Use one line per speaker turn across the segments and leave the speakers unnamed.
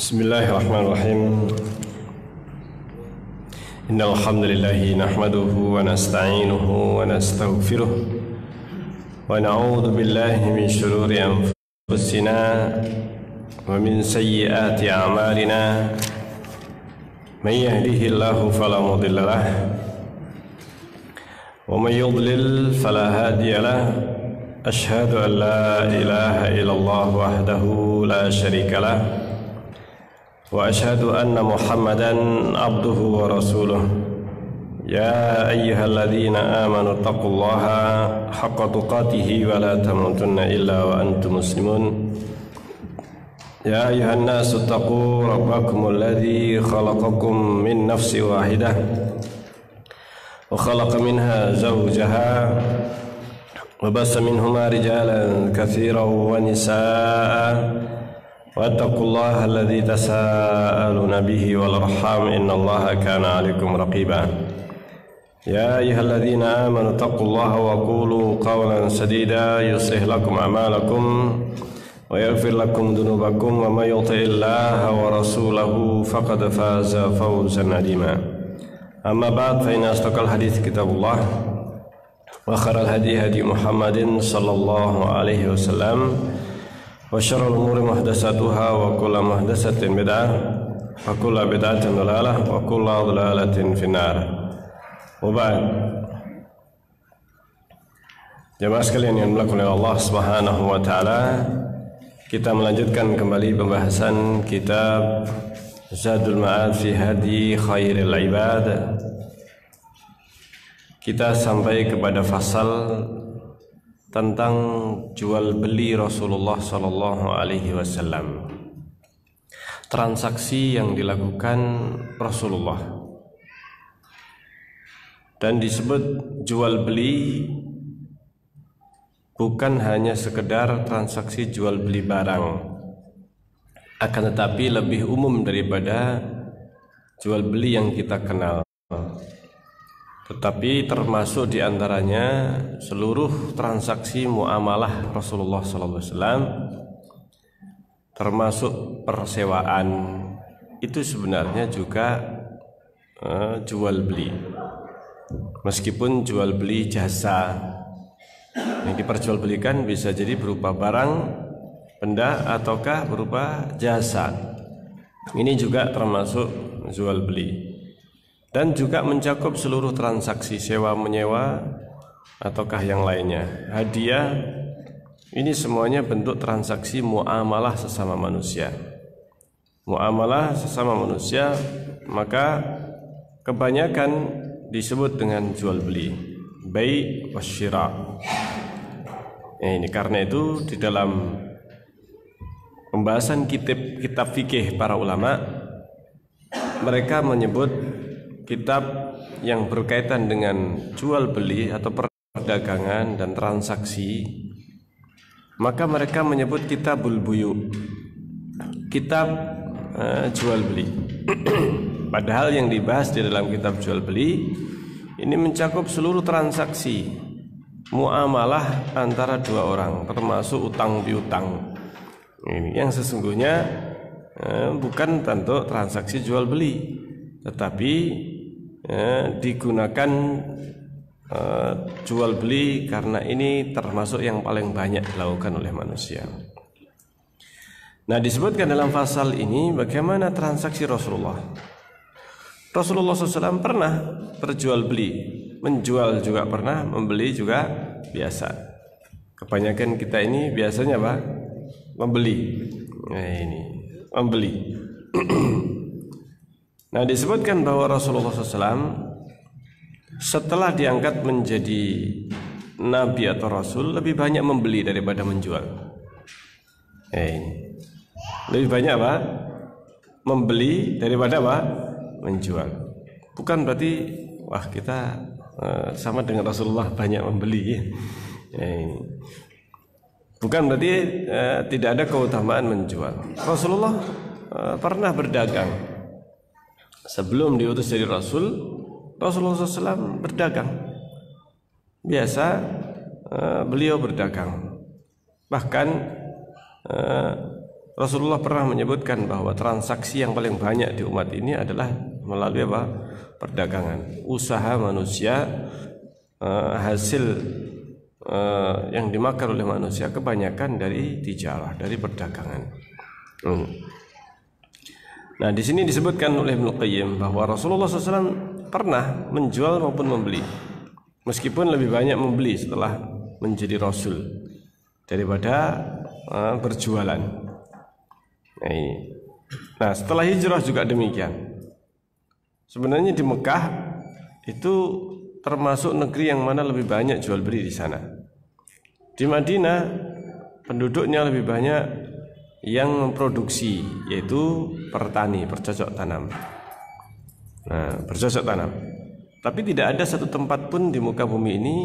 Bismillahirrahmanirrahim. Innal hamdalillah nahmaduhu wa nasta'inuhu wa nastaghfiruh wa na'udzu billahi min shururi anfusina wa min sayyiati a'malina. May yahdihillahu fala mudilla lahu wa may yudlil fala hadiya lahu. Ashhadu an la ilaha illallah wahdahu la syarika lahu wa ashhadu anna Muhammadan abduhu wa rasuluh. Ya ayyuhalladzina amanu taqullaha haqqa tuqatih wa la tamutunna illa wa antum muslimun. Ya ayyuhan nasu taqu rabbakumul ladzi khalaqakum min nafsin wahidah wa khalaqa minha zawjaha wa bassa minhuma rijalan katsiran wa nisaa'a. Wattaqullaha alladzi tasaaluna bihi wal arham innallaha kana 'alaikum raqiba. Ya ayyuhalladzina amanu taqullaha wa qulu qawlan sadida yuslih lakum a'malakum wa yaghfir lakum dhunubakum wa may yuti'illaha wa rasulahu faqad faza fawzan 'azima. Amma ba'd, fa inna asdaqal hadits kitabullah wa khairal hadi hadi Muhammadin sallallahu alaihi wasallam. Wa syarrul umuri muhdatsatuha wa kullu muhdatsatin bid'ah wa kullu bid'atin dhalalah wa kullu dhalalatin finnar. Wa ba'd. Jemaah sekalian yang dimuliakan oleh Allah Subhanahu wa taala, kita melanjutkan kembali pembahasan kitab Zadul Ma'ad fi Hadi Khairil Ibad. Kita sampai kepada fasal tentang jual beli Rasulullah sallallahu alaihi wasallam. Transaksi yang dilakukan Rasulullah. Dan disebut jual beli bukan hanya sekedar transaksi jual beli barang, akan tetapi lebih umum daripada jual beli yang kita kenal. Tetapi termasuk diantaranya seluruh transaksi muamalah Rasulullah SAW, termasuk persewaan, itu sebenarnya juga jual beli. Meskipun jual beli jasa yang diperjualbelikan bisa jadi berupa barang, benda, ataukah berupa jasa. Ini juga termasuk jual beli. Dan juga mencakup seluruh transaksi sewa menyewa ataukah yang lainnya, hadiah. Ini semuanya bentuk transaksi muamalah sesama manusia. Muamalah sesama manusia maka kebanyakan disebut dengan jual beli, bai' wasyira. Ini karena itu di dalam pembahasan kitab fikih para ulama, mereka menyebut kitab yang berkaitan dengan jual beli atau perdagangan dan transaksi, maka mereka menyebut kitabul buyu, kitab jual beli. Padahal yang dibahas di dalam kitab jual beli ini mencakup seluruh transaksi muamalah antara dua orang, termasuk utang piutang. Ini yang sesungguhnya bukan bentuk transaksi jual beli, tetapi digunakan jual beli karena ini termasuk yang paling banyak dilakukan oleh manusia. Nah, disebutkan dalam pasal ini bagaimana transaksi Rasulullah. Rasulullah SAW pernah berjual beli, menjual juga pernah, membeli juga biasa. Kebanyakan kita ini biasanya apa? Membeli. Nah, ini membeli. Nah, disebutkan bahwa Rasulullah SAW setelah diangkat menjadi nabi atau rasul lebih banyak membeli daripada menjual. Lebih banyak apa? Membeli daripada apa? Menjual. Bukan berarti wah kita sama dengan Rasulullah banyak membeli. Bukan berarti tidak ada keutamaan menjual. Rasulullah pernah berdagang. Sebelum diutus jadi Rasul, Rasulullah SAW berdagang. Biasa beliau berdagang. Bahkan Rasulullah pernah menyebutkan bahwa transaksi yang paling banyak di umat ini adalah melalui apa? Perdagangan. Usaha manusia, hasil yang dimakan oleh manusia kebanyakan dari tijarah, dari perdagangan. Nah, di sini disebutkan oleh Ibnu Qayyim bahwa Rasulullah SAW pernah menjual maupun membeli, meskipun lebih banyak membeli setelah menjadi Rasul daripada berjualan. Nah, setelah hijrah juga demikian. Sebenarnya di Mekah itu termasuk negeri yang mana lebih banyak jual beli di sana. Di Madinah penduduknya lebih banyak yang memproduksi, yaitu pertani, bercocok tanam. Nah, bercocok tanam. Tapi tidak ada satu tempat pun di muka bumi ini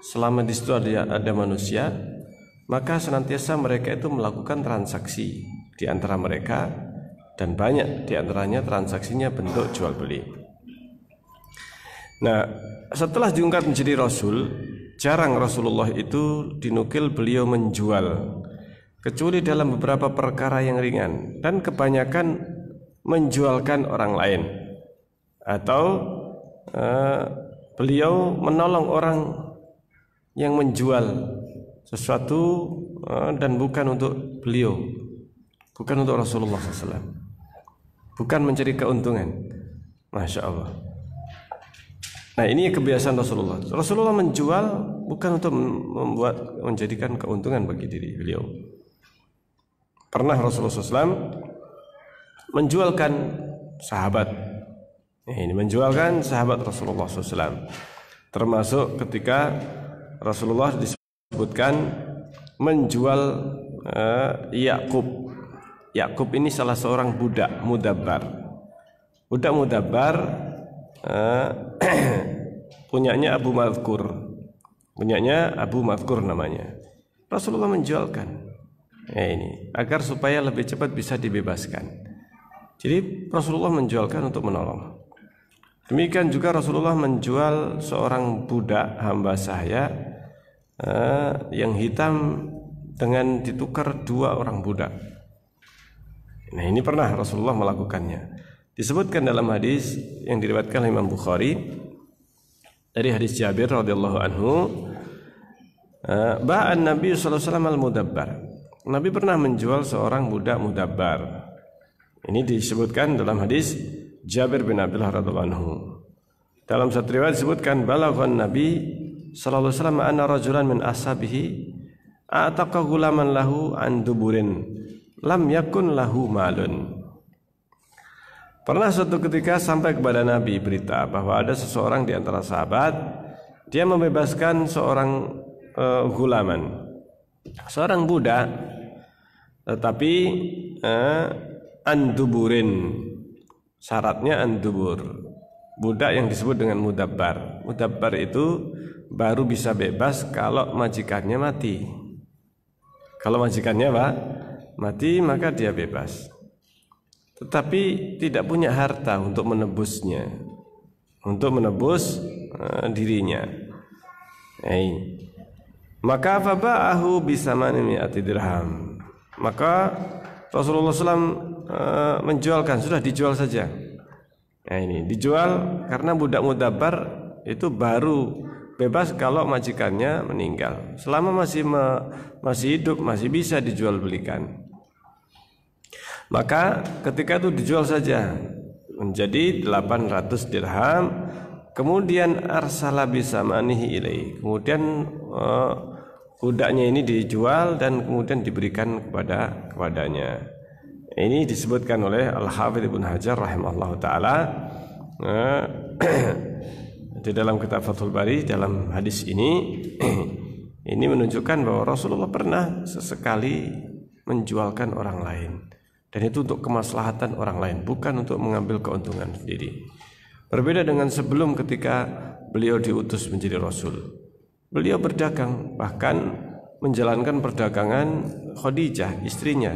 selama di situ ada manusia, maka senantiasa mereka itu melakukan transaksi di antara mereka, dan banyak di antaranya transaksinya bentuk jual beli. Nah, setelah diangkat menjadi Rasul, jarang Rasulullah itu dinukil beliau menjual, kecuali dalam beberapa perkara yang ringan, dan kebanyakan menjualkan orang lain, atau beliau menolong orang yang menjual sesuatu dan bukan untuk beliau, bukan untuk Rasulullah SAW, bukan mencari keuntungan. Masya Allah. Nah, ini kebiasaan Rasulullah. Rasulullah menjual bukan untuk menjadikan keuntungan bagi diri beliau. Pernah Rasulullah SAW menjualkan sahabat. Ini menjualkan sahabat Rasulullah SAW. Termasuk ketika Rasulullah disebutkan menjual Yakub. Yakub ini salah seorang budak mudabbar. Budak mudabbar punyanya Abu Madhkur. Punyanya Abu Madhkur namanya. Rasulullah menjualkan. Ini agar supaya lebih cepat bisa dibebaskan. Jadi Rasulullah menjualkan untuk menolong. Demikian juga Rasulullah menjual seorang budak hamba saya yang hitam dengan ditukar 2 orang budak. Nah, ini pernah Rasulullah melakukannya. Disebutkan dalam hadis yang diriwayatkan oleh Imam Bukhari dari hadis Jabir radhiyallahu anhu, ba'an Nabi sallallahu alaihi wasallam al-mudabbar. Nabi pernah menjual seorang budak mudabbar. Ini disebutkan dalam hadis Jabir bin Abdullah radhiyallahu anhu. Dalam satu riwayat disebutkan balaghan Nabi sallallahu alaihi wasallam anna rajulan min ashabihi ataqa gulaman lahu an duburin lam yakun lahu malun. Pernah suatu ketika sampai kepada Nabi berita bahwa ada seseorang di antara sahabat, dia membebaskan seorang gulaman, seorang budak, tetapi anduburin, syaratnya andubur, budak yang disebut dengan mudabbar. Mudabbar itu baru bisa bebas kalau majikannya mati. Kalau majikannya mati, maka dia bebas. Tetapi tidak punya harta untuk menebusnya, untuk menebus dirinya. Maka faba'ahu bisamani mi'ati dirham. Maka Rasulullah SAW menjualkan, sudah dijual saja. Nah, ini dijual karena budak mudabbar itu baru bebas kalau majikannya meninggal. Selama masih hidup masih bisa dijual belikan. Maka ketika itu dijual saja menjadi 800 dirham. Kemudian arsala bisamanihi ilaihi. Kemudian budaknya ini dijual dan kemudian diberikan kepadanya. Ini disebutkan oleh Al-Hafidz Ibnu Hajar rahimahullah taala di dalam kitab Fathul Bari. Dalam hadis ini menunjukkan bahwa Rasulullah pernah sesekali menjualkan orang lain, dan itu untuk kemaslahatan orang lain, bukan untuk mengambil keuntungan sendiri. Berbeda dengan sebelum ketika beliau diutus menjadi Rasul. Beliau berdagang, bahkan menjalankan perdagangan Khadijah, istrinya,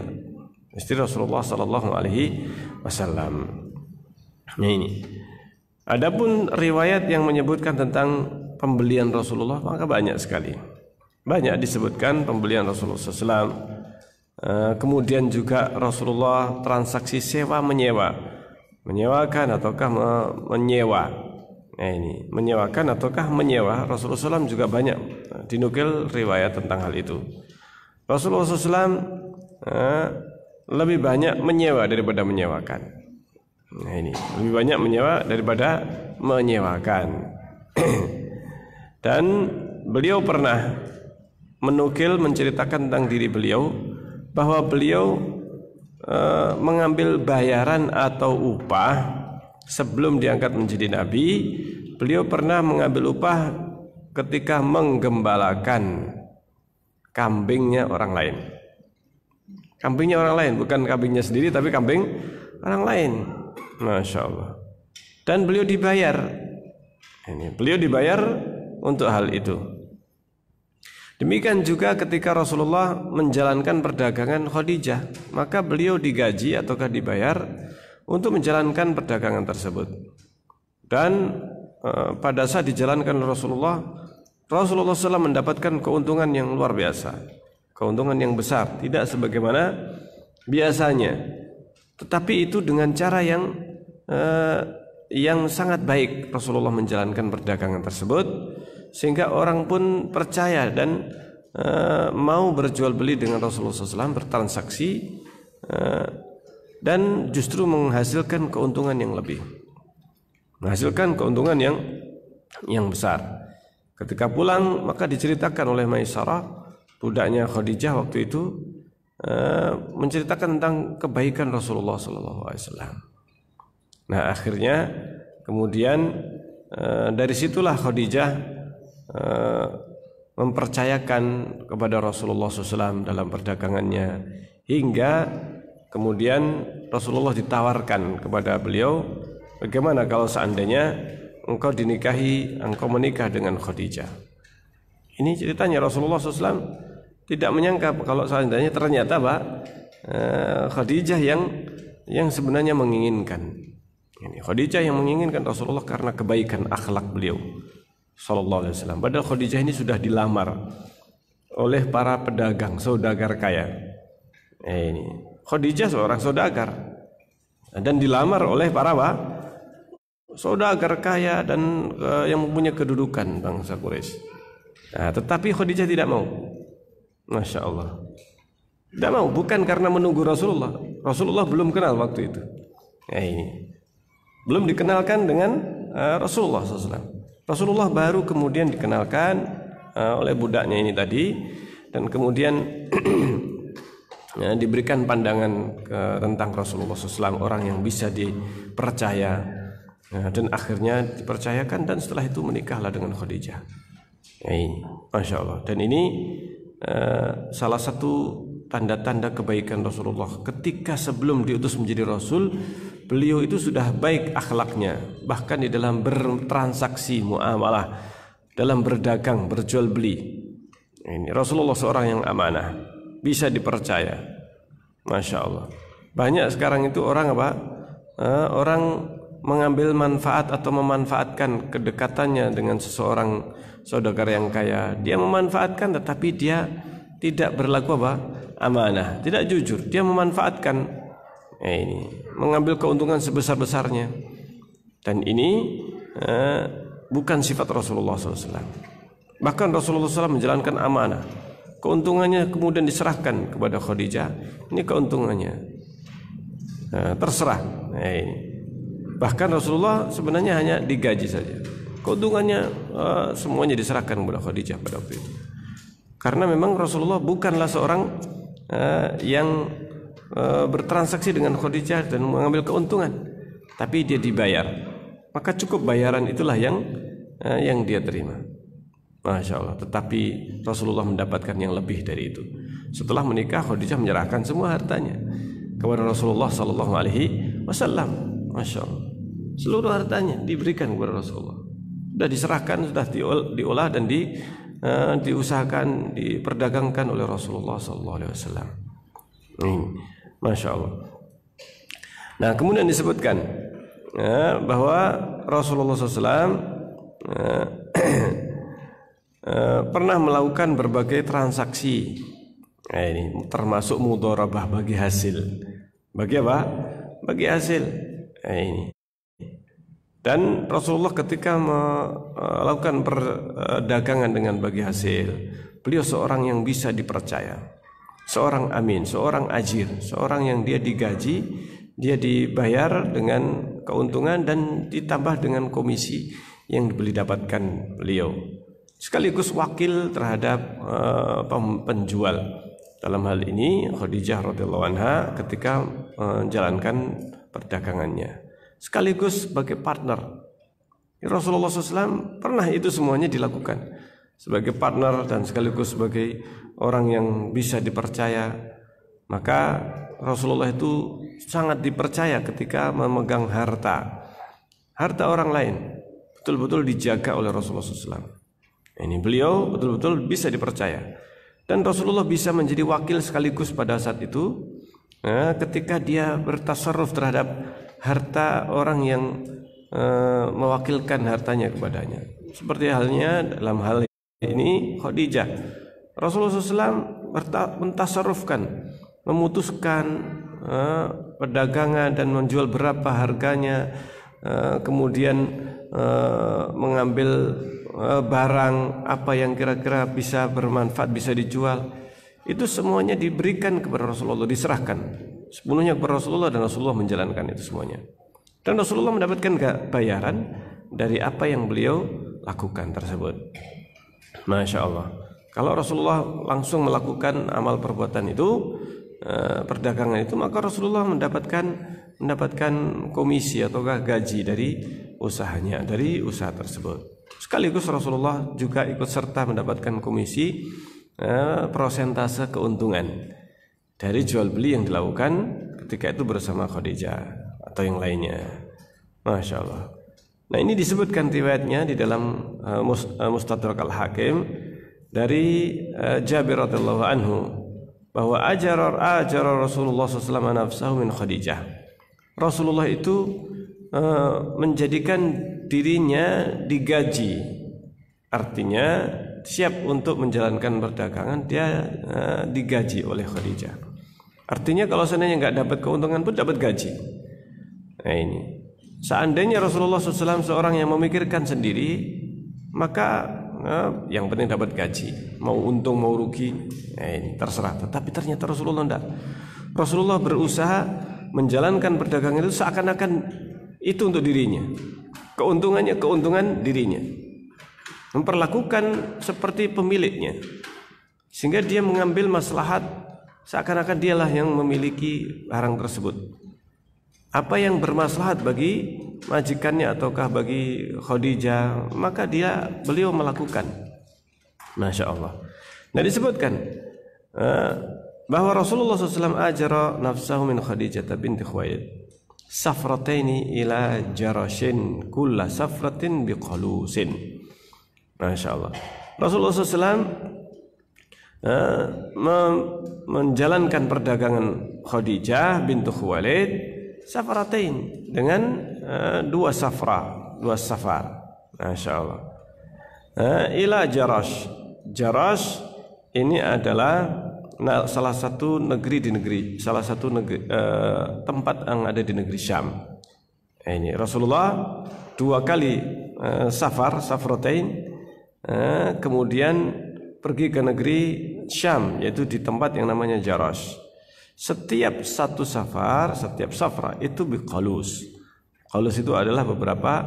istri Rasulullah sallallahu alaihi wasallam. Nah, ini. Adapun riwayat yang menyebutkan tentang pembelian Rasulullah maka banyak sekali. Banyak disebutkan pembelian Rasulullah sallallahu alaihi wasallam Kemudian juga Rasulullah transaksi sewa menyewa, menyewakan ataukah menyewa. Nah ini menyewakan ataukah menyewa, Rasulullah SAW juga banyak dinukil riwayat tentang hal itu. Rasulullah SAW lebih banyak menyewa daripada menyewakan. Nah ini lebih banyak menyewa daripada menyewakan. Dan beliau pernah menukil menceritakan tentang diri beliau bahwa beliau mengambil bayaran atau upah sebelum diangkat menjadi nabi. Beliau pernah mengambil upah ketika menggembalakan kambingnya orang lain. Kambingnya orang lain, bukan kambingnya sendiri tapi kambing orang lain. Masya Allah. Dan beliau dibayar. Ini beliau dibayar untuk hal itu. Demikian juga ketika Rasulullah menjalankan perdagangan Khadijah, maka beliau digaji ataukah dibayar untuk menjalankan perdagangan tersebut. Dan pada saat dijalankan Rasulullah SAW mendapatkan keuntungan yang luar biasa, keuntungan yang besar, tidak sebagaimana biasanya. Tetapi itu dengan cara yang sangat baik Rasulullah menjalankan perdagangan tersebut, sehingga orang pun percaya dan mau berjual beli dengan Rasulullah SAW, bertransaksi dan justru menghasilkan keuntungan yang lebih, menghasilkan keuntungan yang besar. Ketika pulang maka diceritakan oleh Maisarah, budaknya Khadijah waktu itu, menceritakan tentang kebaikan Rasulullah SAW. Nah akhirnya kemudian dari situlah Khadijah mempercayakan kepada Rasulullah SAW dalam perdagangannya, hingga kemudian Rasulullah ditawarkan kepada beliau, bagaimana kalau seandainya engkau dinikahi, engkau menikah dengan Khadijah. Ini ceritanya Rasulullah SAW tidak menyangka kalau seandainya ternyata Khadijah yang sebenarnya menginginkan. Ini Khadijah yang menginginkan Rasulullah karena kebaikan akhlak beliau Sallallahu Alaihi Wasallam. Padahal Khadijah ini sudah dilamar oleh para pedagang, saudagar kaya. Ini Khadijah seorang saudagar dan dilamar oleh para saudagar kaya dan yang mempunyai kedudukan bangsa Quraisy. Nah, tetapi Khadijah tidak mau. Masya Allah, tidak mau, bukan karena menunggu Rasulullah. Rasulullah belum kenal waktu itu. Nah, ini belum dikenalkan dengan Rasulullah SAW. Rasulullah baru kemudian dikenalkan oleh budaknya ini tadi, dan kemudian diberikan pandangan tentang Rasulullah SAW, orang yang bisa dipercaya, dan akhirnya dipercayakan, dan setelah itu menikahlah dengan Khadijah. Ini, Masya Allah. Dan ini salah satu tanda-tanda kebaikan Rasulullah. Ketika sebelum diutus menjadi Rasul, beliau itu sudah baik akhlaknya, bahkan di dalam bertransaksi, muamalah, dalam berdagang, berjual beli. Ini Rasulullah seorang yang amanah, bisa dipercaya. Masya Allah. Banyak sekarang itu orang orang mengambil manfaat atau memanfaatkan kedekatannya dengan seseorang saudagar yang kaya. Dia memanfaatkan, tetapi dia tidak berlaku amanah, tidak jujur. Dia memanfaatkan, ini mengambil keuntungan sebesar-besarnya, dan ini bukan sifat Rasulullah SAW. Bahkan Rasulullah SAW menjalankan amanah, keuntungannya kemudian diserahkan kepada Khadijah. Ini keuntungannya terserah. Ini bahkan Rasulullah sebenarnya hanya digaji saja, keuntungannya semuanya diserahkan kepada Khadijah pada waktu itu. Karena memang Rasulullah bukanlah seorang yang bertransaksi dengan Khadijah dan mengambil keuntungan, tapi dia dibayar, maka cukup bayaran itulah yang dia terima. Masya Allah. Tetapi Rasulullah mendapatkan yang lebih dari itu. Setelah menikah, Khadijah menyerahkan semua hartanya kepada Rasulullah Sallallahu Alaihi Wasallam. Masya Allah. Seluruh hartanya diberikan kepada Rasulullah. Sudah diserahkan, sudah diolah dan diusahakan, diperdagangkan oleh Rasulullah Sallallahu Alaihi Wasallam. Masya Allah. Nah, kemudian disebutkan bahwa Rasulullah SAW pernah melakukan berbagai transaksi Nah, ini termasuk mudharabah, bagi hasil. Bagi apa? Bagi hasil. Nah, ini. Dan Rasulullah ketika melakukan perdagangan dengan bagi hasil, beliau seorang yang bisa dipercaya, seorang amin, seorang ajir, seorang yang dia digaji, dia dibayar dengan keuntungan dan ditambah dengan komisi yang didapatkan beliau, sekaligus wakil terhadap penjual. Dalam hal ini Khadijah radhiyallahu anha ketika menjalankan perdagangannya, sekaligus sebagai partner. Rasulullah SAW pernah itu semuanya dilakukan sebagai partner dan sekaligus sebagai orang yang bisa dipercaya. Maka Rasulullah itu sangat dipercaya ketika memegang harta orang lain, betul-betul dijaga oleh Rasulullah SAW. Ini beliau betul-betul bisa dipercaya. Dan Rasulullah bisa menjadi wakil sekaligus pada saat itu ketika dia bertasarruf terhadap harta orang yang mewakilkan hartanya kepadanya. Seperti halnya dalam hal ini Khadijah, Rasulullah SAW mentasarrufkan, memutuskan perdagangan dan menjual berapa harganya, kemudian mengambil barang apa yang kira-kira bisa bermanfaat, bisa dijual. Itu semuanya diberikan kepada Rasulullah, diserahkan sepenuhnya kepada Rasulullah, dan Rasulullah menjalankan itu semuanya. Dan Rasulullah mendapatkan bayaran dari apa yang beliau lakukan tersebut. Masya Allah. Kalau Rasulullah langsung melakukan amal perbuatan itu, perdagangan itu, maka Rasulullah mendapatkan komisi ataukah gaji dari usahanya, dari usaha tersebut. Sekaligus Rasulullah juga ikut serta mendapatkan komisi persentase keuntungan dari jual beli yang dilakukan ketika itu bersama Khadijah atau yang lainnya. Masya Allah. Nah, ini disebutkan riwayatnya di dalam Mustadrak Al-Hakim dari Jabir radhiyallahu anhu bahwa ajara Rasulullah SAW nafsahu min Khadijah. Rasulullah itu menjadikan dirinya digaji, artinya siap untuk menjalankan perdagangan, dia digaji oleh Khadijah. Artinya kalau seandainya nggak dapat keuntungan pun dapat gaji. Nah, ini seandainya Rasulullah SAW seorang yang memikirkan sendiri, maka yang penting dapat gaji, mau untung mau rugi, ini terserah. Tetapi ternyata Rasulullah tidak. Rasulullah berusaha menjalankan perdagangan itu seakan-akan itu untuk dirinya, keuntungannya keuntungan dirinya, memperlakukan seperti pemiliknya, sehingga dia mengambil maslahat seakan-akan dialah yang memiliki barang tersebut. Apa yang bermaslahat bagi majikannya ataukah bagi Khadijah, maka beliau melakukan. Masya Allah. Nah, disebutkan bahwa Rasulullah SAW ajara nafsahu min Khadijah binti Khuwailid safrataini ila jarashin kulla safratin biqalusin. Masya Allah. Rasulullah SAW menjalankan perdagangan Khadijah binti Khuwailid safratain dengan dua safar. Masya Allah. Ila jarash. Jarash ini adalah salah satu negeri tempat yang ada di negeri Syam. Ini Rasulullah dua kali safratain, kemudian pergi ke negeri Syam, yaitu di tempat yang namanya Jarash. Setiap satu safar, setiap safra itu biqalus. Qalus itu adalah beberapa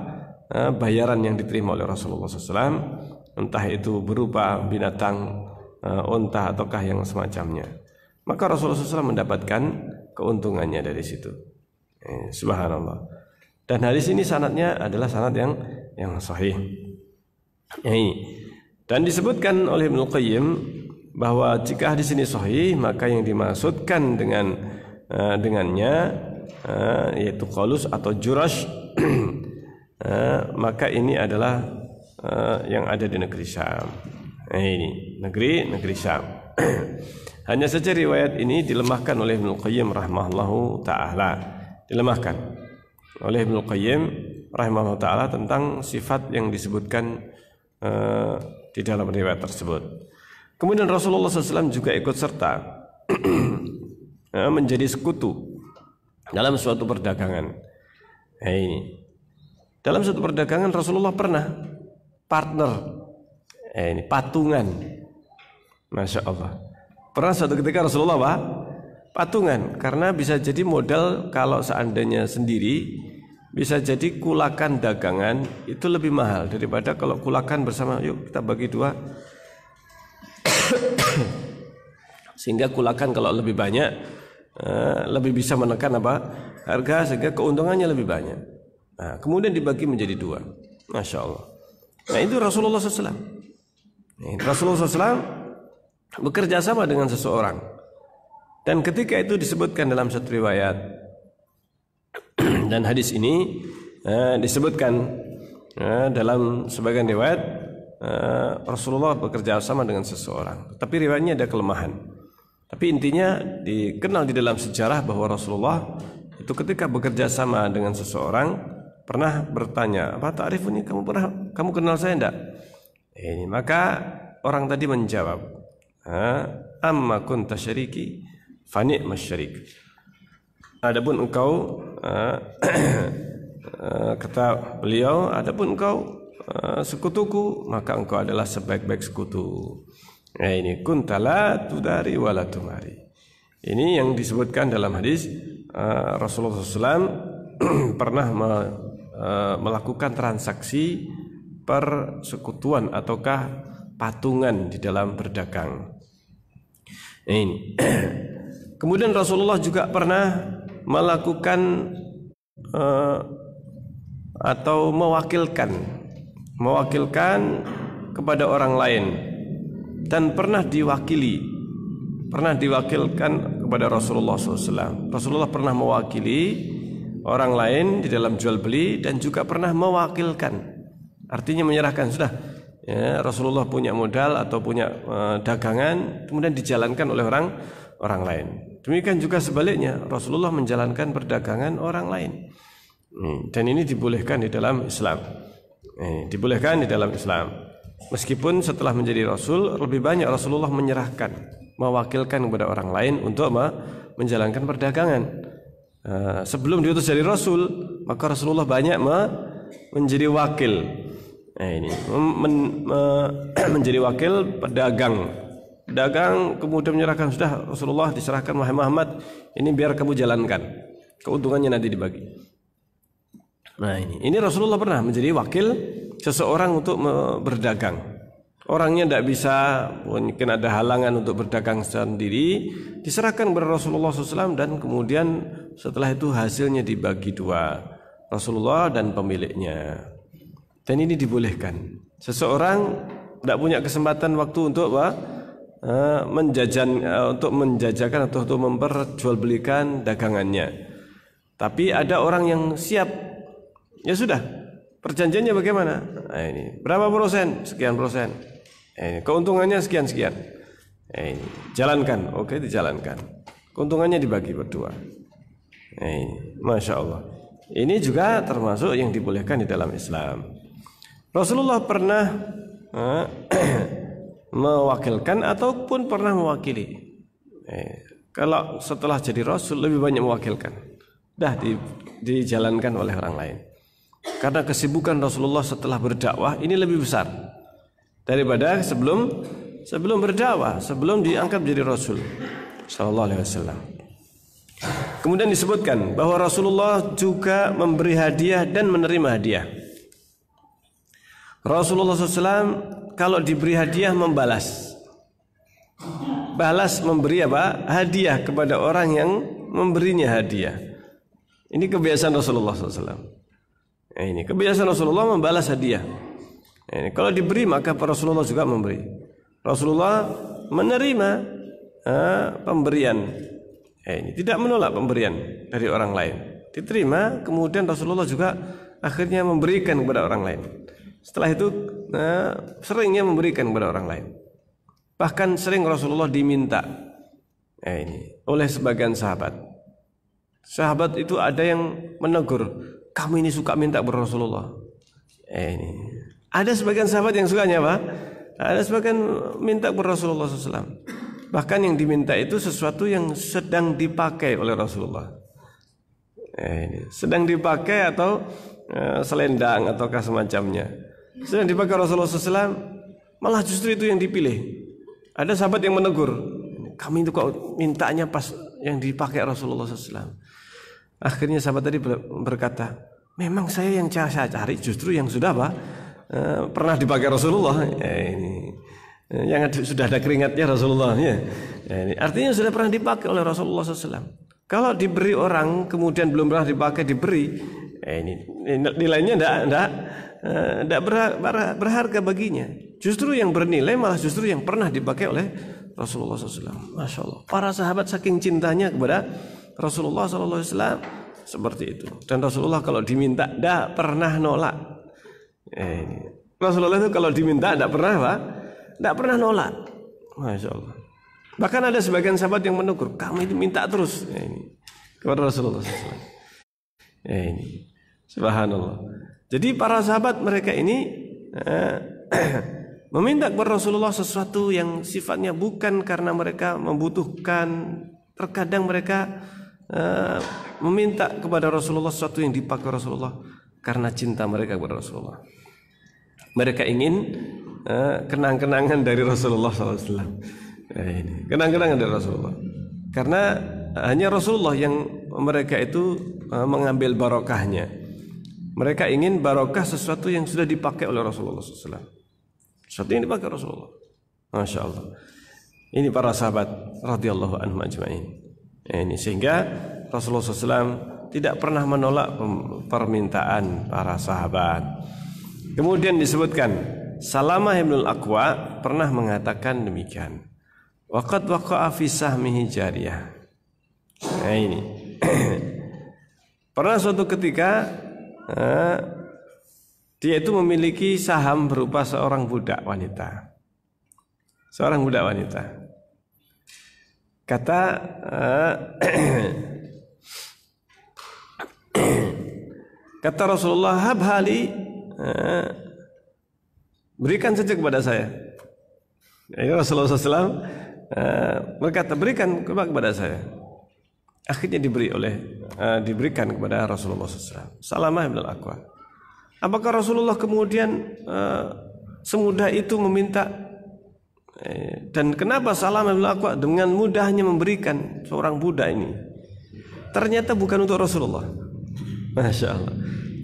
bayaran yang diterima oleh Rasulullah SAW, entah itu berupa binatang unta ataukah yang semacamnya. Maka Rasulullah SAW mendapatkan keuntungannya dari situ. Subhanallah. Dan hadis ini sanadnya adalah sanad yang sahih. Dan disebutkan oleh Ibnu Qayyim bahwa jika hadis ini sahih, maka yang dimaksudkan dengannya yaitu qalus atau jurash, maka ini adalah yang ada di negeri Syam. Ini negeri Syam. Hanya saja riwayat ini dilemahkan oleh Ibnu Qayyim rahimahullahu taala. Dilemahkan oleh Ibnu Qayyim rahimahullahu taala tentang sifat yang disebutkan di dalam riwayat tersebut. Kemudian Rasulullah SAW juga ikut serta menjadi sekutu dalam suatu perdagangan. Ini dalam suatu perdagangan Rasulullah pernah partner, ini patungan. Masya Allah. Pernah suatu ketika Rasulullah apa? Patungan, karena bisa jadi modal kalau seandainya sendiri, bisa jadi kulakan dagangan itu lebih mahal daripada kalau kulakan bersama. Yuk kita bagi dua. Sehingga kulakan kalau lebih banyak lebih bisa menekan apa? Harga, sehingga keuntungannya lebih banyak. Nah, kemudian dibagi menjadi dua. Masya Allah. Nah itu Rasulullah SAW. Rasulullah SAW bekerja sama dengan seseorang, dan ketika itu disebutkan dalam satu riwayat, dan hadis ini disebutkan dalam sebagian riwayat Rasulullah bekerja sama dengan seseorang, tapi riwayatnya ada kelemahan. Tapi intinya dikenal di dalam sejarah bahwa Rasulullah itu ketika bekerja sama dengan seseorang pernah bertanya, apa ta'rifuni, kamu kenal saya enggak? Ini maka orang tadi menjawab, amma kunta syariki fa ni'mas syarik. Adapun engkau kata beliau, adapun engkau sekutuku, maka engkau adalah sebaik-baik sekutu. Nah ini kuntala tudari wala tumari. Ini yang disebutkan dalam hadis Rasulullah SAW pernah melakukan transaksi persekutuan ataukah patungan di dalam berdagang. Ini. Kemudian Rasulullah juga pernah melakukan atau mewakilkan kepada orang lain, dan pernah diwakilkan kepada Rasulullah SAW. Rasulullah pernah mewakili orang lain di dalam jual beli, dan juga pernah mewakilkan, artinya menyerahkan sudah. Ya, Rasulullah punya modal atau punya dagangan, kemudian dijalankan oleh orang lain. Demikian juga sebaliknya, Rasulullah menjalankan perdagangan orang lain. Dan ini dibolehkan di dalam Islam. Dibolehkan di dalam Islam. Meskipun setelah menjadi Rasul, lebih banyak Rasulullah menyerahkan, mewakilkan kepada orang lain untuk menjalankan perdagangan. Sebelum diutus jadi Rasul, maka Rasulullah banyak menjadi wakil. Ini menjadi wakil pedagang, kemudian menyerahkan, sudah Rasulullah diserahkan, wahai Muhammad, ini biar kamu jalankan, keuntungannya nanti dibagi. Nah ini Rasulullah pernah menjadi wakil seseorang untuk berdagang. Orangnya tidak bisa, mungkin ada halangan untuk berdagang sendiri, diserahkan kepada Rasulullah SAW, dan kemudian setelah itu hasilnya dibagi dua, Rasulullah dan pemiliknya. Dan ini dibolehkan. Seseorang tidak punya kesempatan waktu untuk menjajakan atau untuk memperjualbelikan dagangannya. Tapi ada orang yang siap. Ya sudah, perjanjiannya bagaimana? Nah, ini berapa persen? Sekian persen. Ini keuntungannya sekian. Ini jalankan, oke, dijalankan. Keuntungannya dibagi berdua. Ini, masya Allah. Ini juga termasuk yang dibolehkan di dalam Islam. Rasulullah pernah mewakilkan ataupun pernah mewakili. Kalau setelah jadi Rasul lebih banyak mewakilkan, dijalankan oleh orang lain. Karena kesibukan Rasulullah setelah berdakwah ini lebih besar daripada sebelum berdakwah, sebelum diangkat menjadi Rasul sallallahu alaihi wasallam. Kemudian disebutkan bahwa Rasulullah juga memberi hadiah dan menerima hadiah. Rasulullah SAW kalau diberi hadiah membalas, memberi apa? Hadiah kepada orang yang memberinya hadiah. Ini kebiasaan Rasulullah SAW. Ini kebiasaan Rasulullah membalas hadiah. Ini kalau diberi maka Rasulullah juga memberi. Rasulullah menerima pemberian. Ini tidak menolak pemberian dari orang lain. Diterima, kemudian Rasulullah juga akhirnya memberikan kepada orang lain. Setelah itu seringnya memberikan kepada orang lain. Bahkan sering Rasulullah diminta ini oleh sebagian sahabat. Sahabat itu ada yang menegur, kamu ini suka minta kepada Rasulullah. Ini ada sebagian sahabat yang sukanya apa? Ada sebagian minta kepada Rasulullah SAW. bahkan yang diminta itu sesuatu yang sedang dipakai oleh Rasulullah. Ini sedang dipakai atau selendang ataukah semacamnya. Sedang dipakai Rasulullah SAW, malah justru itu yang dipilih. Ada sahabat yang menegur, kami itu kok mintanya pas yang dipakai Rasulullah SAW. Akhirnya sahabat tadi berkata, memang saya yang saya cari justru yang sudah pernah dipakai Rasulullah. Ini yang sudah ada keringatnya Rasulullah. Ini artinya sudah pernah dipakai oleh Rasulullah SAW. Kalau diberi orang kemudian belum pernah dipakai diberi, ini nilainya tidak berharga baginya. Justru yang bernilai malah justru yang pernah dipakai oleh Rasulullah SAW. Masya Allah. Para sahabat saking cintanya kepada Rasulullah SAW seperti itu. Dan Rasulullah kalau diminta tidak pernah nolak. Rasulullah itu kalau diminta tidak pernah nolak. Masya Allah. Bahkan ada sebagian sahabat yang menegur, kamu itu minta terus kepada Rasulullah SAW. Ini subhanallah. Jadi para sahabat mereka ini meminta kepada Rasulullah sesuatu yang sifatnya bukan karena mereka membutuhkan. Terkadang mereka meminta kepada Rasulullah sesuatu yang dipakai Rasulullah karena cinta mereka kepada Rasulullah. Mereka ingin kenang-kenangan dari Rasulullah SAW. Ini kenang-kenangan dari Rasulullah. Karena hanya Rasulullah yang mereka itu mengambil barokahnya. Mereka ingin barokah sesuatu yang sudah dipakai oleh Rasulullah SAW. Sesuatu yang dipakai Rasulullah. Masya Allah. Ini para sahabat radhiyallahu anhum ajma'in. Ini sehingga Rasulullah SAW tidak pernah menolak permintaan para sahabat. Kemudian disebutkan Salamah ibn al-Aqwa pernah mengatakan demikian. Waqad waqa'a fi sahmihi jariyah. Nah ini. Pernah suatu ketika dia itu memiliki saham berupa seorang budak wanita. Seorang budak wanita. Kata kata Rasulullah, habhali, berikan saja kepada saya. Ini Rasulullah SAW berkata, berikan kepada saya. Akhirnya diberikan kepada Rasulullah SAW. Salamah ibn al-Aqwa. Apakah Rasulullah kemudian semudah itu meminta? Dan kenapa Salamah ibn al-Aqwa dengan mudahnya memberikan seorang budak ini? Ternyata bukan untuk Rasulullah. Masya Allah.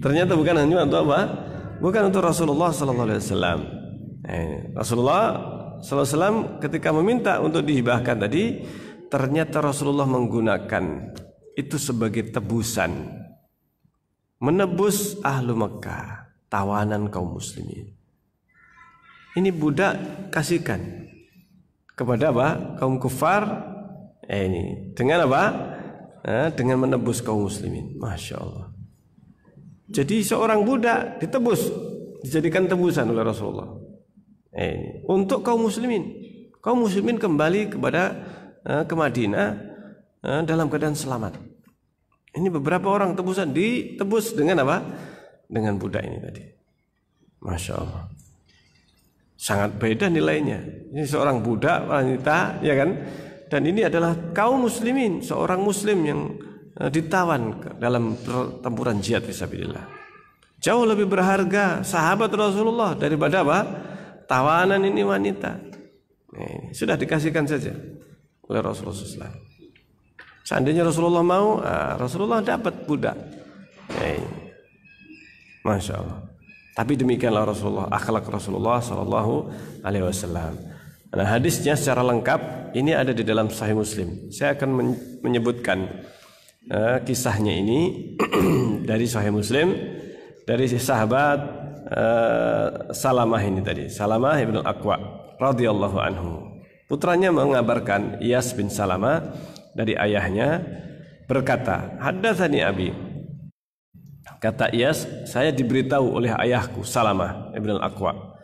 Ternyata bukan hanya untuk apa? Bukan untuk Rasulullah SAW. Rasulullah SAW ketika meminta untuk dihibahkan tadi, ternyata Rasulullah menggunakan itu sebagai tebusan, menebus ahlu Mekah, tawanan kaum muslimin. Ini budak kasihkan kepada apa? Kaum kufar. Ini dengan apa? Dengan menebus kaum muslimin. Masya Allah. Jadi seorang budak ditebus, dijadikan tebusan oleh Rasulullah. Untuk kaum muslimin. Kaum muslimin kembali ke Madinah dalam keadaan selamat. Ini beberapa orang tebusan ditebus dengan apa? Dengan budak ini tadi. Masya Allah. Sangat beda nilainya. Ini seorang budak wanita, ya kan? Dan ini adalah kaum muslimin, seorang muslim yang ditawan dalam pertempuran jihad fisabilillah. Jauh lebih berharga sahabat Rasulullah daripada apa? Tawanan ini wanita. Ini sudah dikasihkan saja oleh Rasulullah SAW. Seandainya Rasulullah mau, Rasulullah dapat budak. Masya Allah. Tapi demikianlah Rasulullah, akhlak Rasulullah Sallallahu Alaihi Wasallam. Nah, hadisnya secara lengkap ini ada di dalam Sahih Muslim. Saya akan menyebutkan kisahnya ini dari Sahih Muslim, dari sahabat Salamah ini tadi, Salamah ibn al-Aqwa radhiyallahu anhu. Putranya mengabarkan, Iyas bin Salamah dari ayahnya berkata, haddatsani abi. Kata Iyas, saya diberitahu oleh ayahku Salamah ibn al-Aqwa,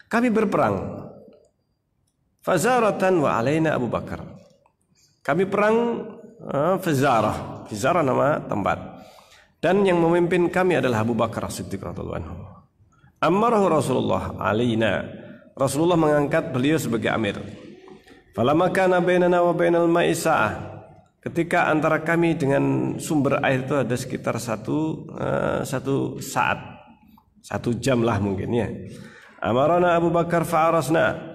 kami berperang. Fazaratan wa alaina Abu Bakar. Kami perang Fazarah. Fazarah nama tempat. Dan yang memimpin kami adalah Abu Bakar As-Siddiq radhiyallahu anhu. Amarahu Rasulullah alaina. Rasulullah mengangkat beliau sebagai amir. Falamma kana bainana wa bainal ma'i sa'ah. Ketika antara kami dengan sumber air itu ada sekitar satu saat, 1 jam lah mungkin ya. Amarana Abu Bakar fa'arasna.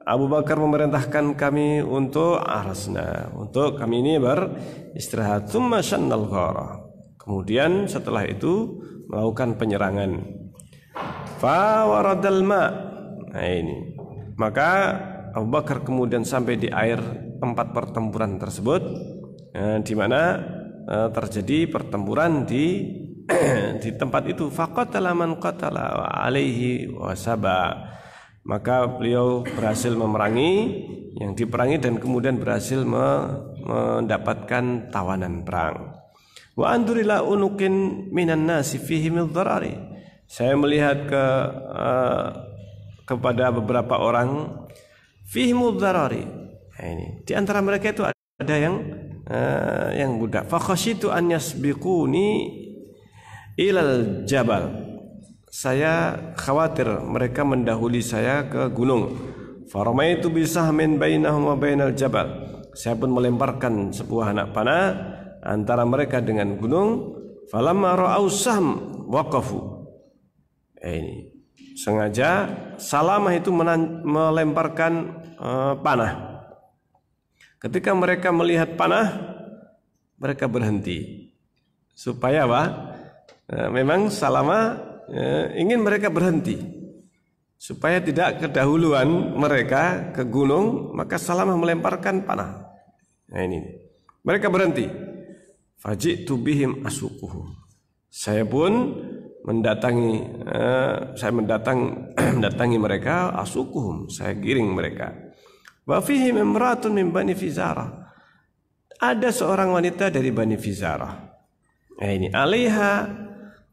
Abu Bakar memerintahkan kami untuk arasna, untuk kami ini beristirahat. Tsumma shannal ghara. Kemudian setelah itu melakukan penyerangan. Fa waradal ma. Nah ini. Maka Abu Bakar kemudian sampai di air tempat pertempuran tersebut, di mana terjadi pertempuran di tempat itu. Faqatala man qatala alaihi wasaba. Maka beliau berhasil memerangi yang diperangi dan kemudian berhasil mendapatkan tawanan perang. Wa andurila unukin minan nasi fihi min dharari. Saya melihat kepada beberapa orang fihi min dharari. Nah, ini di antara mereka itu ada yang budak. Fa khasyitu an yasbiquni ilal jabal. Saya khawatir mereka mendahului saya ke gunung. Faramaitu bisahmin bainahum wa bainal jabal. Saya pun melemparkan sebuah anak panah antara mereka dengan gunung. Falamma ra'au sahm waqafu. Ini sengaja Salamah itu melemparkan panah. Ketika mereka melihat panah, mereka berhenti. Supaya apa? Memang Salamah ingin mereka berhenti supaya tidak kedahuluan mereka ke gunung, maka Salamah melemparkan panah. Nah ini mereka berhenti. Faji'tu bihim asuquhum. Saya pun mendatangi mereka, asuquhum, saya giring mereka. Wa fihim imratun min Bani Fizarah. Ada seorang wanita dari Bani Fizarah. Nah ini alaiha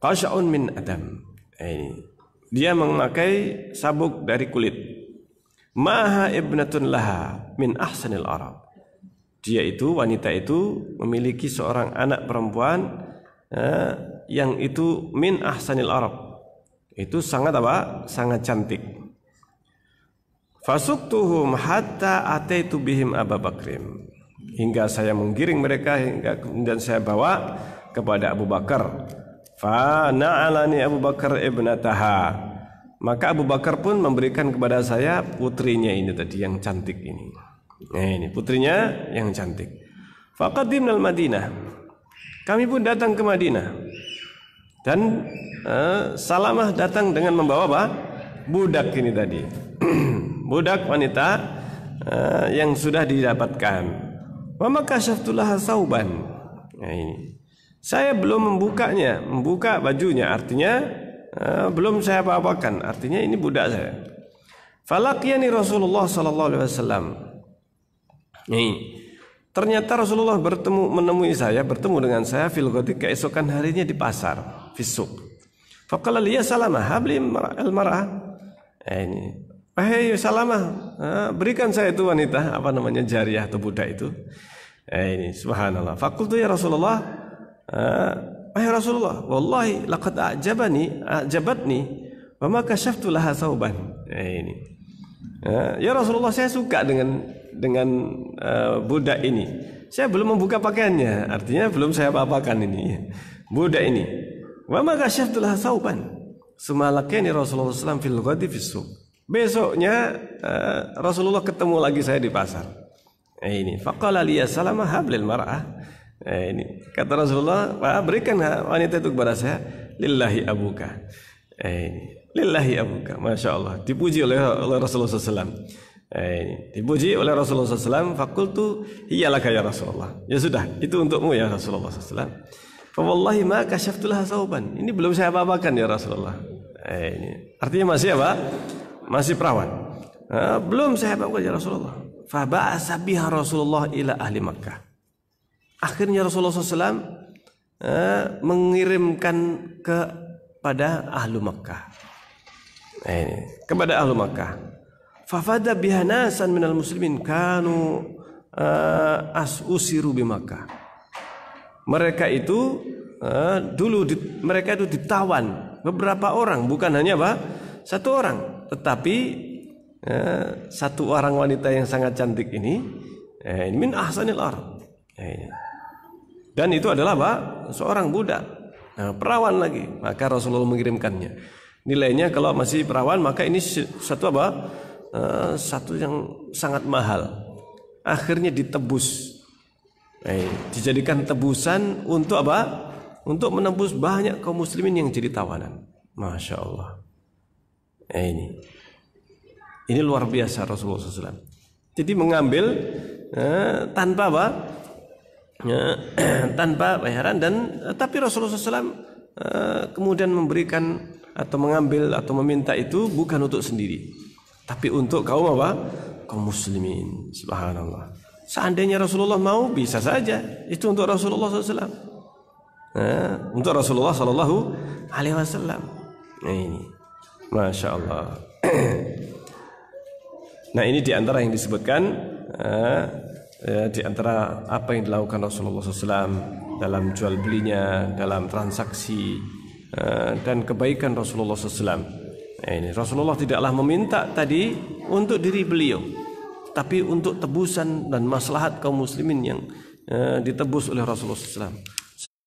qasha'un min adam. Ini dia memakai sabuk dari kulit. Maha ibnatun laha min ahsanil arab. Dia itu, wanita itu memiliki seorang anak perempuan yang itu min ahsanil arab. Itu sangat apa? Sangat cantik. Fasuktuhum hatta ataitu bihim Abu Bakrin. Hingga saya menggiring mereka, hingga kemudian saya bawa kepada Abu Bakar. Fa na'alani Abu Bakar ibnataha. Maka Abu Bakar pun memberikan kepada saya putrinya ini tadi yang cantik ini. Nah ini putrinya yang cantik. Fa qadimnal Madinah. Kami pun datang ke Madinah. Dan Salamah datang dengan membawa apa? Budak ini tadi. Budak wanita yang sudah didapatkan. Wa makasyaftulah sauban. Nah ini. Saya belum membuka bajunya, artinya belum saya apa-apakan, artinya ini budak saya. Falaqiyani Rasulullah sallallahu alaihi wasallam. Nih, ternyata Rasulullah menemui dengan saya fil ghadi, keesokan harinya di pasar, fisuk. Faqala li ya Salamah habli al-mar'ah. Ini, wahai Salamah, berikan saya itu wanita, apa namanya, jariyah atau budak itu. Ini subhanallah. Faqultu ya Rasulullah, wahai Rasulullah, wallahi laqad ajabatni wa ma kashaftu laha thawban. Ini. Ya Rasulullah, saya suka dengan budak ini. Saya belum membuka pakaiannya, artinya belum saya apa-apakan ini. Budak ini. Wa ma kashaftu laha thawban. Sumalakani Rasulullah sallallahu alaihi wasallam fil ghadi fis suq. Besoknya Rasulullah ketemu lagi saya di pasar. Ini faqala li ya Salamah hablil mar'ah. Ini kata Rasulullah, berikan wanita itu kepada saya. Lillahi abuka. Ini lillahi abuka. Masya Allah, dipuji oleh Rasulullah SAW. Dipuji oleh Rasulullah SAW. Fakultu iyalaka ya Rasulullah. Ya sudah, itu untukmu ya Rasulullah SAW. Fawallahi ma kasyaftulah sauban. Ini belum saya apa-apakan ya Rasulullah. Ini artinya masih apa? Masih perawan. Belum saya apa-apakan ya Rasulullah. Faba'asa biha Rasulullah ila ahli Makkah. Akhirnya Rasulullah SAW mengirimkan kepada ahlu Makkah. Kepada ahlu Makkah. Fafada biha nasan minal muslimin kanu usiru bi Makkah. Mereka itu mereka itu ditawan beberapa orang, bukan hanya satu orang, tetapi satu orang wanita yang sangat cantik ini min ahsanil arab. Dan itu adalah apa? Seorang budak, perawan lagi. Maka Rasulullah mengirimkannya. Nilainya kalau masih perawan maka ini satu apa? Satu yang sangat mahal. Akhirnya ditebus. Dijadikan tebusan untuk apa? Untuk menembus banyak kaum muslimin yang jadi tawanan. Masya Allah. Ini luar biasa Rasulullah SAW. Jadi mengambil tanpa apa? Tanpa bayaran, dan tapi Rasulullah SAW kemudian memberikan atau mengambil atau meminta itu bukan untuk sendiri, tapi untuk kaum apa? Kaum muslimin. Subhanallah. Seandainya Rasulullah mau, bisa saja itu untuk Rasulullah SAW. Untuk Rasulullah Sallallahu Alaihi Wasallam. Ini, masya Allah. Nah, ini diantara yang disebutkan, diantara apa yang dilakukan Rasulullah SAW dalam jual belinya, dalam transaksi, dan kebaikan Rasulullah SAW. Ini Rasulullah tidaklah meminta tadi untuk diri beliau, tapi untuk tebusan dan maslahat kaum muslimin yang ditebus oleh Rasulullah SAW.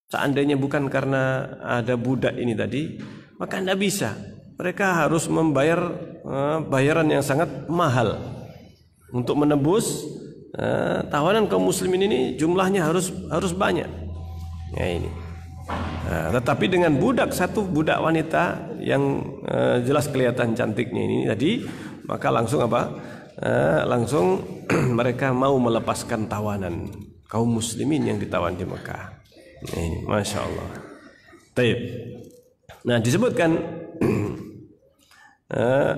Seandainya bukan karena ada budak ini tadi, maka tidak bisa. Mereka harus membayar bayaran yang sangat mahal untuk menebus tawanan kaum muslimin ini. Jumlahnya harus banyak. Ini. Tetapi dengan satu budak wanita yang jelas kelihatan cantiknya ini tadi, maka langsung apa? Langsung mereka mau melepaskan tawanan kaum muslimin yang ditawan di Mekah. Ini, masya Allah. Taib. Nah, disebutkan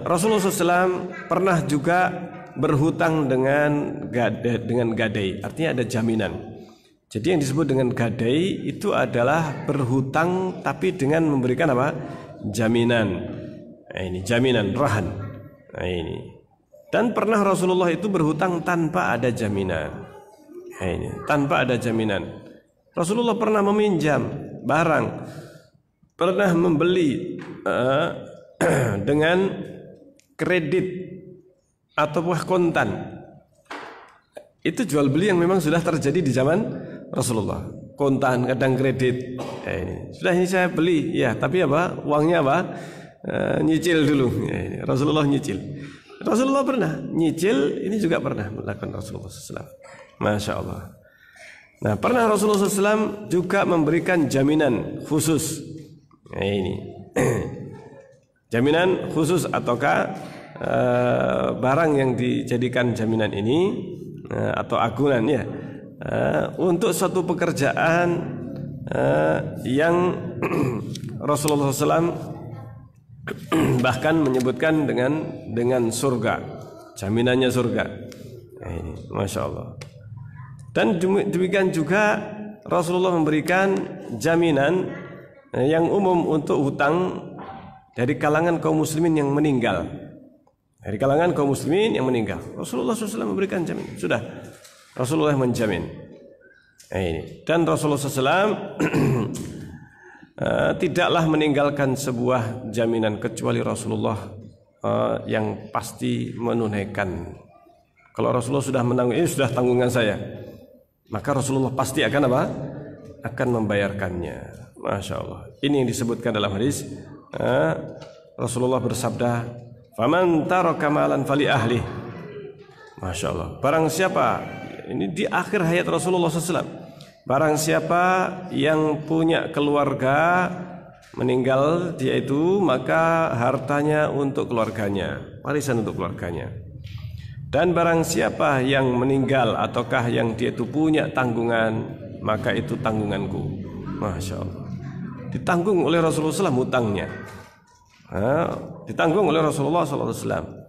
Rasulullah SAW pernah juga berhutang dengan gadai. Artinya ada jaminan. Jadi yang disebut dengan gadai itu adalah berhutang tapi dengan memberikan apa? Jaminan. Nah, ini jaminan rahan. Nah, ini. Dan pernah Rasulullah itu berhutang tanpa ada jaminan. Nah, ini tanpa ada jaminan. Rasulullah pernah meminjam barang, pernah membeli dengan kredit atau kontan. Itu jual beli yang memang sudah terjadi di zaman Rasulullah. Kontan, kadang kredit. Sudah ini saya beli, ya, tapi apa? Uangnya apa? Nyicil dulu. Rasulullah nyicil. Rasulullah pernah nyicil, ini juga pernah melakukan Rasulullah SAW. Masya Allah. Nah, pernah Rasulullah SAW juga memberikan jaminan khusus. Nah, ini jaminan khusus ataukah barang yang dijadikan jaminan ini atau agunan ya untuk suatu pekerjaan yang Rasulullah SAW bahkan menyebutkan dengan surga, jaminannya surga. Nah, ini, masya Allah. Dan demikian juga Rasulullah memberikan jaminan yang umum untuk hutang dari kalangan kaum muslimin yang meninggal. Dari kalangan kaum muslimin yang meninggal, Rasulullah SAW memberikan jaminan. Sudah, Rasulullah menjamin. Nah, ini. Dan Rasulullah SAW tidaklah meninggalkan sebuah jaminan kecuali Rasulullah yang pasti menunaikan. Kalau Rasulullah sudah menanggung, ini sudah tanggungan saya, maka Rasulullah pasti akan apa? Akan membayarkannya. Masya Allah. Ini yang disebutkan dalam hadis. Rasulullah bersabda, "Faman taraka malan fali ahli." Masya Allah. Barang siapa, ini di akhir hayat Rasulullah SAW, barang siapa yang punya keluarga meninggal dia itu, maka hartanya untuk keluarganya, warisan untuk keluarganya. Dan barang siapa yang meninggal ataukah yang dia itu punya tanggungan, maka itu tanggunganku. Masya Allah. Ditanggung oleh Rasulullah SAW hutangnya. Ditanggung oleh Rasulullah SAW.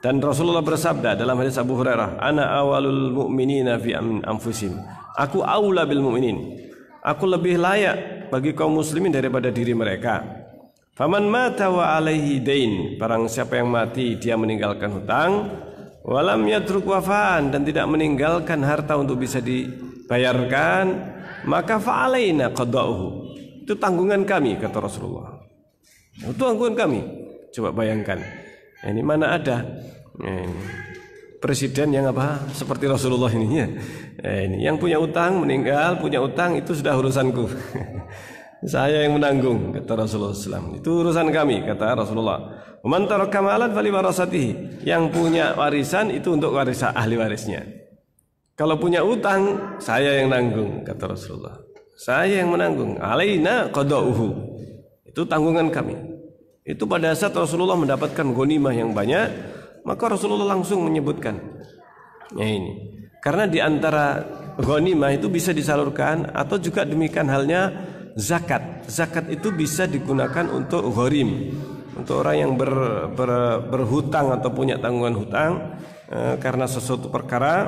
Dan Rasulullah bersabda dalam hadis Abu Hurairah, "Ana awalul mu'minina fi anfusihim." Aku aula bil mu'minin. Aku lebih layak bagi kaum muslimin daripada diri mereka. Faman mata wa alaihi dain. Barang siapa yang mati dia meninggalkan hutang, walam yadruk wafaan, dan tidak meninggalkan harta untuk bisa dibayarkan, maka fa'alaina qada'uhu. Itu tanggungan kami, kata Rasulullah. Itu tanggungan kami. Coba bayangkan. Ini mana ada Ini. Presiden yang apa? Seperti Rasulullah ini ya. Ini yang punya utang meninggal, punya utang itu sudah urusanku. Saya yang menanggung, kata Rasulullah SAW. Itu urusan kami, kata Rasulullah. Man taraka malan fali warasatihi. Yang punya warisan itu untuk ahli warisnya. Kalau punya utang, saya yang nanggung, kata Rasulullah. Saya yang menanggung. Alaina qada'uhu. Itu tanggungan kami. Itu pada saat Rasulullah mendapatkan ghanimah yang banyak, maka Rasulullah langsung menyebutkan. Ya ini. Karena di antara ghanimah itu bisa disalurkan atau juga demikian halnya zakat. Zakat itu bisa digunakan untuk gharim, untuk orang yang berhutang atau punya tanggungan hutang karena sesuatu perkara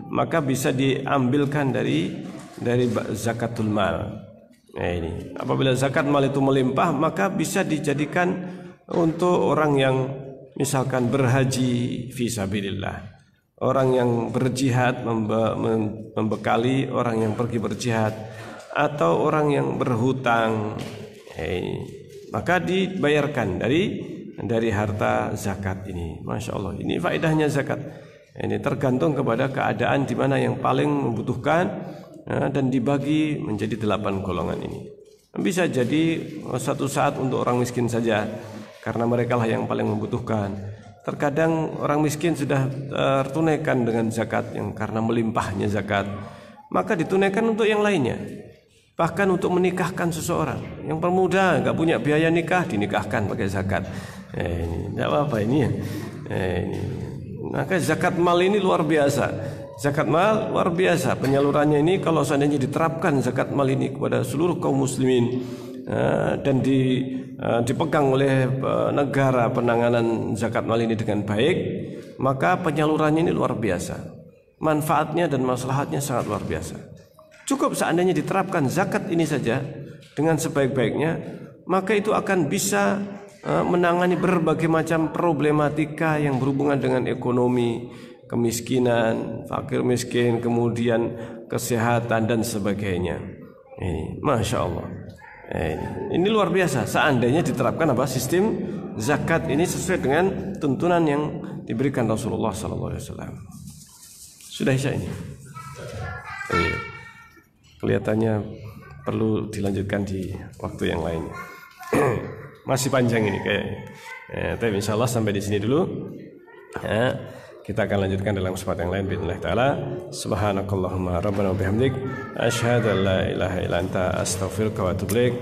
maka bisa diambilkan dari zakatul mal. Nah, ini apabila zakat mal itu melimpah maka bisa dijadikan untuk orang yang misalkan berhaji fisabilillah, orang yang berjihad membekali orang yang pergi berjihad, atau orang yang berhutang, maka dibayarkan dari harta zakat ini. Masya Allah, ini faedahnya zakat. Ini tergantung kepada keadaan di mana yang paling membutuhkan dan dibagi menjadi 8 golongan ini. Bisa jadi satu saat untuk orang miskin saja karena mereka lah yang paling membutuhkan. Terkadang orang miskin sudah tertunaikan dengan zakat yang karena melimpahnya zakat, maka ditunaikan untuk yang lainnya. Bahkan untuk menikahkan seseorang yang permuda nggak punya biaya nikah, dinikahkan pakai zakat. Ini tidak apa-apa ini ya. Ini. Maka zakat mal ini luar biasa. Zakat mal luar biasa penyalurannya ini. Kalau seandainya diterapkan zakat mal ini kepada seluruh kaum muslimin dan dipegang oleh negara penanganan zakat mal ini dengan baik, maka penyalurannya ini luar biasa. Manfaatnya dan maslahatnya sangat luar biasa. Cukup seandainya diterapkan zakat ini saja dengan sebaik-baiknya, maka itu akan bisa menangani berbagai macam problematika yang berhubungan dengan ekonomi, kemiskinan, fakir miskin, kemudian kesehatan dan sebagainya. Ini, Masya Allah. Ini luar biasa. Seandainya diterapkan sistem zakat ini sesuai dengan tuntunan yang diberikan Rasulullah SAW. Sudah isya ini. Kelihatannya perlu dilanjutkan di waktu yang lain. Masih panjang ini kayaknya. Tapi insya Allah sampai di sini dulu. Kita akan lanjutkan dalam kesempatan yang lain. Bismillah taala. Subhanakallahumma rabbana wa bihamdik, asyhadu an la ilaha illa anta, astaghfiruka wa atubu ilaik.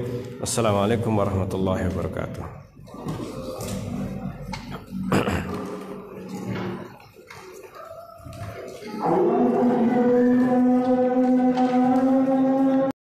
Wassalamualaikum warahmatullahi wabarakatuh.